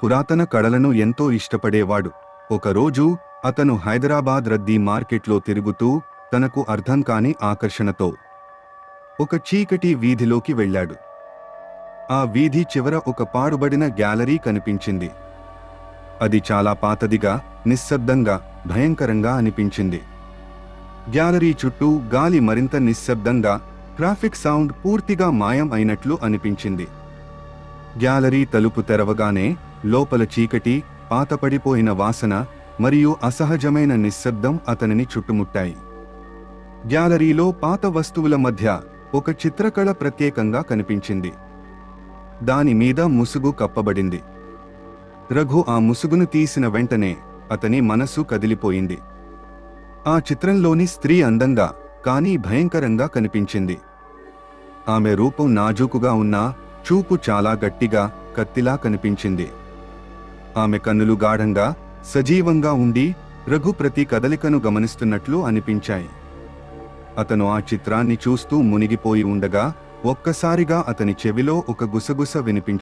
పురాతన కళలను ఎంతో ఇష్టపడేవాడు. ఒకరోజు అతను హైదరాబాద్ రద్దీ మార్కెట్లో తిరుగుతూ తనకు అర్థం కాని ఆకర్షణతో ఒక చీకటి వీధిలోకి వెళ్ళాడు. ఆ వీధి చివర ఒక పాడుబడిన గ్యాలరీ కనిపించింది. అది చాలా పాతదిగా, నిశ్శబ్దంగా, భయంకరంగా అనిపించింది. గ్యాలరీ చుట్టూ గాలి మరింత నిశ్శబ్దంగా, ట్రాఫిక్ సౌండ్ పూర్తిగా మాయం అయినట్లు అనిపించింది. గ్యాలరీ తలుపు తెరవగానే లోపల చీకటి, పాతపడిపోయిన వాసన మరియు అసహజమైన నిశ్శబ్దం అతనిని చుట్టుముట్టాయి. గ్యాలరీలో పాత వస్తువుల మధ్య ఒక చిత్రకళ ప్రత్యేకంగా కనిపించింది. దాని మీద ముసుగు కప్పబడింది. రఘు ఆ ముసుగును తీసిన వెంటనే అతని మనసు కదిలిపోయింది. ఆ చిత్రంలోని స్త్రీ అందంగా, కానీ భయంకరంగా కనిపించింది. ఆమె రూపం నాజూకుగా ఉన్నా చూపు చాలా గట్టిగా, కత్తిలా కనిపించింది. ఆమె కన్నులు గాఢంగా, సజీవంగా ఉండి రఘు ప్రతి కదలికను గమనిస్తున్నట్లు అనిపించాయి. అతను ఆ చిత్రాన్ని చూస్తూ మునిగిపోయి ఉండగా ఒక్కసారిగా అతని చెవిలో ఒక గుసగుస వినిపించింది.